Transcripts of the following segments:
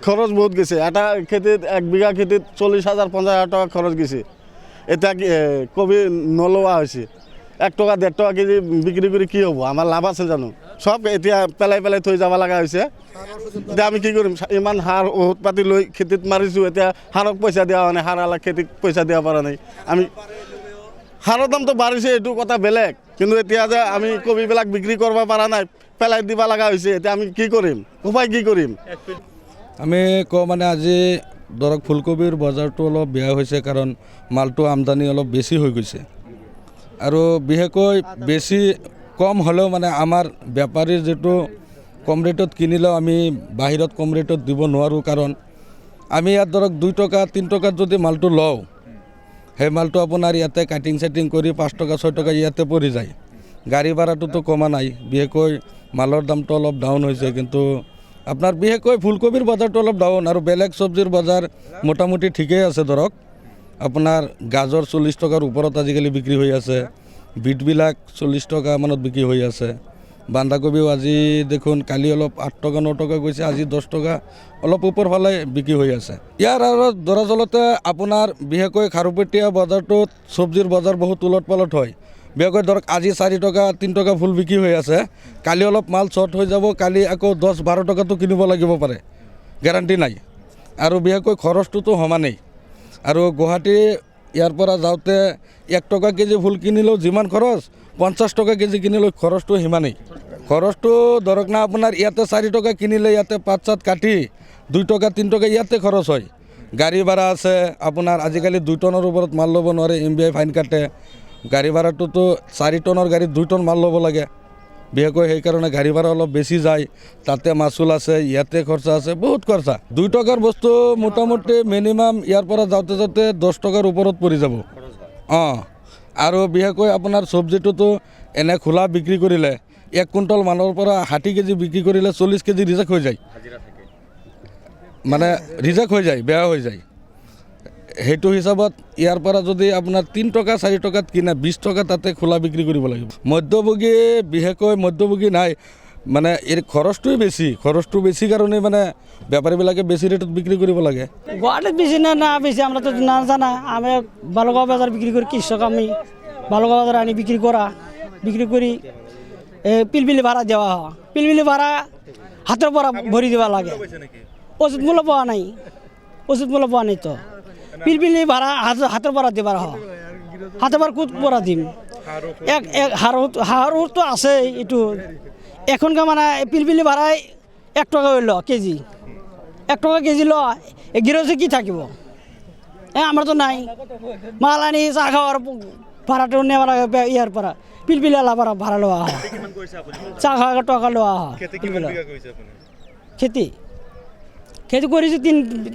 খরচ বহুত গেছে। এটা খেতিত 1 বিঘা খেতিত 40,000 50,000 টাকা খরচ গেছে। এটা কবি নলোয়া হয়েছে 1 টাকা 1.5 টাকা কেজি বিক্রি করে কি হবো? আমার লাভ আছে জানো? সব এতিয়া পেলাই পেলাই থৈ যাব লগা হৈছে। এতিয়া আমি কি কৰিম? ইমান সাৰ ঔষধ পাতি লৈ খেতিত মাৰিছোঁ, এতিয়া সাৰক পইচা দিয়া হোৱা নাই, সাৰৱালা খেতিক পইচা দিব পৰা নাই। আমি সাৰৰ দামটো বাঢ়িছে, এইটো কথা বেলেগ, কিন্তু এতিয়া যে আমি কবিবিলাক বিক্ৰী কৰিব পৰা নাই, পেলাই দিব লগা হৈছে। এতিয়া আমি কি কৰিম? উপায় কি কৰিম? আমি কওঁ মানে আজি ধৰক ফুলকবিৰ বজাৰটো অলপ বেয়া হৈছে, কাৰণ মালটো আমদানি অলপ বেছি হৈ গৈছে, আৰু বিশেষকৈ বেছি কম হ'লেও মানে আমাৰ বেপাৰীৰ যিটো কম ৰেটত কিনিলেও আমি বাহিৰত কম ৰেটত দিব নোৱাৰোঁ, কাৰণ আমি ইয়াত ধৰক 2 টকা 3 টকাত যদি মালটো লওঁ, সেই মালটো আপোনাৰ ইয়াতে কাটিং চাটিং কৰি 5 টকা 6 টকা ইয়াতে পৰি যায়। গাড়ী ভাড়াটোতো কমা নাই, বিশেষকৈ মালৰ দামটো অলপ ডাউন হৈছে, কিন্তু আপোনাৰ বিশেষকৈ ফুলকবিৰ বজাৰটো অলপ ডাউন, আৰু বেলেগ চব্জিৰ বজাৰ মোটামুটি ঠিকেই আছে। ধৰক আপোনাৰ গাজৰ 40 টকাৰ ওপৰত আজিকালি বিক্ৰী হৈ আছে, বিটবিলাক 40 টকা মানত বিক্ৰী হৈ আছে, বন্ধাকবিও আজি দেখোন কালি অলপ 8 টকা 9 টকা গৈছে, আজি 10 টকা অলপ ওপৰ ফালে বিক্ৰী হৈ আছে। ইয়াৰ আৰু দৰাচলতে আপোনাৰ বিশেষকৈ খাৰুপেটীয়া বজাৰটোত চব্জিৰ বজাৰ বহুত উলট পালট হয়। বিশেষকৈ ধৰক আজি 4 টকা 3 টকা ফুল বিক্ৰী হৈ আছে, কালি অলপ মাল শ্বৰ্ট হৈ যাব, কালি আকৌ 10-12 টকাটো কিনিব লাগিব পাৰে, গেৰাণ্টি নাই। আৰু বিশেষকৈ খৰচটোতো সমানেই, আৰু গুৱাহাটী ইয়াৰ পৰা যাওঁতে 1 টকা কেজি ফুল কিনিলেও যিমান খৰচ, 50 টকা কেজি কিনিলেও খৰচটো সিমানেই। খৰচটো ধৰক না আপোনাৰ ইয়াতে 4 টকা কিনিলে ইয়াতে 5-7 কাটি 2 টকা 3 টকা ইয়াতে খৰচ হয়। গাড়ী ভাড়া আছে আপোনাৰ, আজিকালি 2 টনৰ ওপৰত মাল ল'ব নোৱাৰে, MBI ফাইন কাটে। গাড়ী ভাড়াটোতো 4 টনৰ গাড়ীত 2 টন মাল ল'ব লাগে, বিশেষকৈ সেইকাৰণে গাড়ী ভাড়া অলপ বেছি যায়। তাতে মাচুল আছে, ইয়াতে খৰচা আছে, বহুত খৰচা। 2 টকাৰ বস্তু মোটামুটি মিনিমাম ইয়াৰ পৰা যাওঁতে যাওঁতে 10 টকাৰ ওপৰত পৰি যাব। আৰু বিশেষকৈ আপোনাৰ চব্জিটোতো এনে খোলা বিক্ৰী কৰিলে 1 কুইণ্টল মানৰ পৰা 60 কেজি বিক্ৰী কৰিলে 40 কেজি ৰিজেক্ট হৈ যায়, মানে ৰিজেক্ট হৈ যায়, বেয়া হৈ যায়। সেইটো হিচাপত ইয়াৰ পৰা যদি আপোনাৰ 3 টকা 4 টকাত কিনে 20 টকা তাতে খোলা বিক্ৰী কৰিব লাগিব। মধ্যভোগী বিশেষকৈ মধ্যভোগী নাই, মানে এই খৰচটোৱে বেছি, খৰচটো বেছি কাৰণে মানে বেপাৰীবিলাকে বেছি ৰেটত বিক্ৰী কৰিব লাগে। গুৱাহাটীত বেশি না বেশি আমরা তো না জানা, আমি বালুগাঁও বাজার বিক্রি করি, কৃষক আমি বালুগাঁও বাজার আনি বিক্রি করি পিলপিলি ভাড়া দেওয়া হয়, পিলপিলি ভাড়া হাতের পরা ভরি দেওয়া লাগে, ওষুধ মূল্য পাওয়া নাই, ওষুধ মূল্য পাওয়া নেই, তো পিলপিলি ভাড়া হাতের পরা দেবার হয়, হাতের পর কুত পরা দিম হার তো আছে। এইটো এখনকার মানে পিলপিলি ভাড়ায় 1 টাকা হইল কেজি, 1 টাকা কেজি ল গৃহস্থ কি থাকিব? আমরা তো নাই, মাল আনি চা খাওয়ার ভাড়াটা নেওয়া লাগে ইয়ার পৰা, পিলপিলি আলা ভাড়া লওয়া হয়, চা খাওয়ার টাকা লওয়া হয়। খেতি খেতি করেছি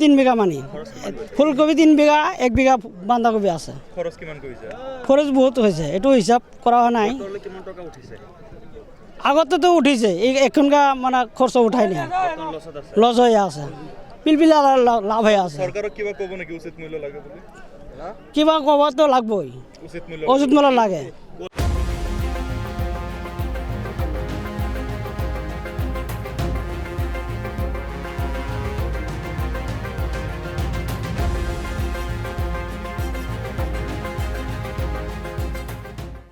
3 বিঘা, মানে ফুলকবি 3 বিঘা, 1 বিঘা বন্ধাকবি আছে। খরচ বহুত হয়েছে, এইটো হিসাব করা হয় নাই। আগতে তো উঠিছে, এখনকার মানে খরচ উঠাই নাই, লস হয়ে আছে, পিলপিলি লাভ হয়ে আছে। কিবা কব তো লাগবই, উচিত মূল্য লাগে।